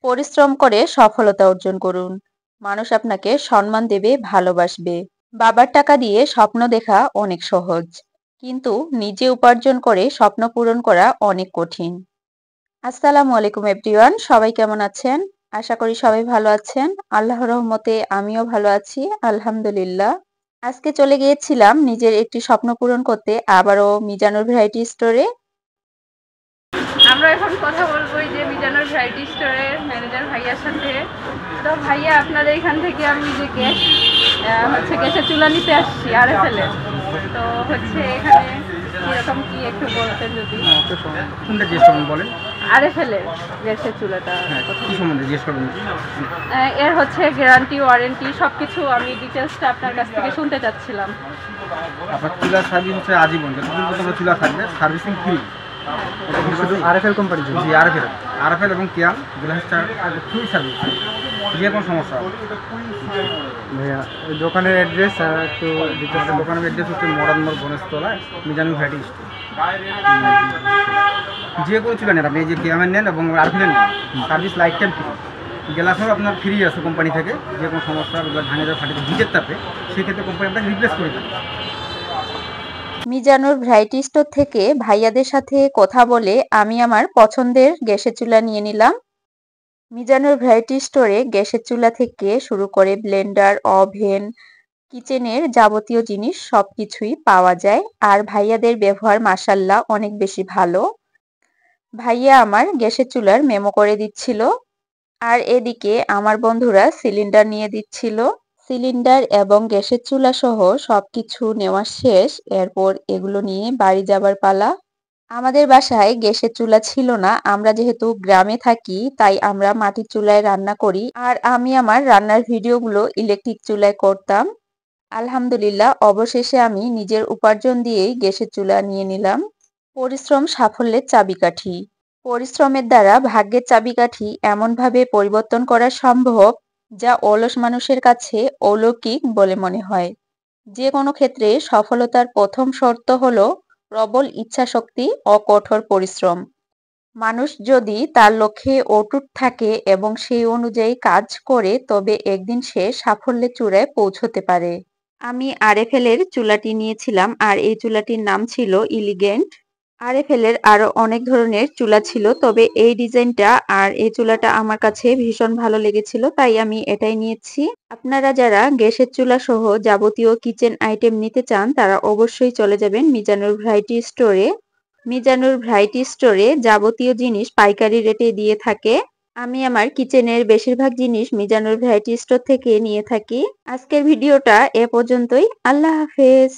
পরিশ্রম করে সফলতা অর্জন করুন। মানুষ আপনাকে সম্মান দেবে, ভালোবাসবে। বাবার টাকা দিয়ে স্বপ্ন দেখা অনেক সহজ, কিন্তু নিজে উপার্জন করে স্বপ্ন পূরণ করা অনেক কঠিন। আসসালামু আলাইকুম এভরিওয়ান, সবাই কেমন আছেন? আশা করি সবাই ভালো আছেন। আল্লাহর রহমতে আমিও ভালো আছি, আলহামদুলিল্লাহ। আজকে চলে গিয়েছিলাম নিজের একটি স্বপ্ন পূরণ করতে, আবারও মিজানুর ভ্যারাইটি স্টোরে। আমরা এখন কথা বলবো এই যে মিজানুর ভ্যারাইটি স্টোরের ম্যানেজার ভাইয়ার সাথে। তো ভাইয়া, আপনাদের এখান থেকে আমি যে গ্যাসের চুলা নিতে আসছি আরএফএল এর। তো এখানে কিরকম কি একটু বলতেন যদি। কোনটা জিজ্ঞেস করবেন বলেন। আরএফএল এর গ্যাসের চুলাটা কি সম্বন্ধে জিজ্ঞেস করবেন? এর গ্যারান্টি, ওয়ারেন্টি সবকিছু আমি ডিটেলসটা আপনার কাছ থেকে শুনতে চাচ্ছিলাম। আপনার চুলার সার্ভিস হচ্ছে আজীবন, যতদিন পর্যন্ত চুলা থাকবে সার্ভিসিং ফ্রি। আরএফএল কোম্পানি, জি আরএফএল এবং কিয়াম ফ্রি সার্ভিস, যে কোনো সমস্যা হবে। ভাইয়া দোকানের অ্যাড্রেস একটু ডিটেলস। দোকানের অ্যাড্রেস হচ্ছে মোড় বনস্থলা, মিজানুর ভ্যারাইটি স্টোর। যে কোনো চুলা নেন আপনি, এই যে কিয়ামের নেন এবং আরএফএল নেন, সার্ভিস লাইফ টাইম ফ্রি। গ্লাসও আপনার ফ্রি আছে কোম্পানি থেকে। যে কোনো সমস্যা ভাঙে যাওয়া, ফাটে হিটের তাপে, সেক্ষেত্রে কোম্পানি আপনাকে রিপ্লেস করে দেবে। মিজানুর ভ্যারাইটি স্টোর থেকে ভাইয়াদের সাথে কথা বলে আমি আমার পছন্দের গ্যাসের চুলা নিয়ে নিলাম। মিজানুর ভ্যারাইটি স্টোরে গ্যাসের চুলা থেকে শুরু করে ব্লেন্ডার, ওভেন, কিচেনের যাবতীয় জিনিস সবকিছুই পাওয়া যায়। আর ভাইয়াদের ব্যবহার মাশাআল্লাহ অনেক বেশি ভালো। ভাইয়া আমার গ্যাসের চুলার মেমো করে দিচ্ছিল, আর এদিকে আমার বন্ধুরা সিলিন্ডার নিয়ে দিচ্ছিল। সিলিন্ডার এবং গ্যাসের চুলা সহ সবকিছু নেওয়া শেষ। এরপর এগুলো নিয়ে বাড়ি যাবার পালা। আমাদের বাসায় গ্যাসের চুলা ছিল না, আমরা যেহেতু গ্রামে থাকি তাই আমরা মাটির চুলায় রান্না করি। আর আমি আমার রান্নার ভিডিওগুলো ইলেকট্রিক চুলায় করতাম। আলহামদুলিল্লাহ, অবশেষে আমি নিজের উপার্জন দিয়েই গ্যাসের চুলা নিয়ে নিলাম। পরিশ্রম সাফল্যের চাবিকাঠি। পরিশ্রমের দ্বারা ভাগ্যের চাবিকাঠি এমনভাবে পরিবর্তন করা সম্ভব, যা অলস মানুষের কাছে অলৌকিক বলে মনে হয়। যে কোনো ক্ষেত্রে সফলতার প্রথম শর্ত হলো প্রবল ইচ্ছাশক্তি ও কঠোর পরিশ্রম। মানুষ যদি তার লক্ষ্যে অটুট থাকে এবং সেই অনুযায়ী কাজ করে, তবে একদিন সে সাফল্যের চূড়ায় পৌঁছতে পারে। আমি আরএফএল এর চুলাটি নিয়েছিলাম, আর এই চুলাটির নাম ছিল ইলিগেন্ট। আরএফএল এর আরো অনেক ধরনের চুলা ছিল, তবে এই ডিজাইনটা আর এই চুলাটা আমার কাছে ভীষণ ভালো লেগেছিল, তাই আমি এটাই নিয়েছি। আপনারা যারা গ্যাসের চুলা সহ যাবতীয় কিচেন আইটেম নিতে চান, তারা অবশ্যই চলে যাবেন মিজানুর ভ্যারাইটি স্টোরে। মিজানুর ভ্যারাইটি স্টোরে যাবতীয় জিনিস পাইকারি রেটে দিয়ে থাকে। আমি আমার কিচেনের বেশিরভাগ জিনিস মিজানুর ভ্যারাইটি স্টোর থেকে নিয়ে থাকি। আজকের ভিডিওটা এ পর্যন্তই। আল্লাহ হাফেজ।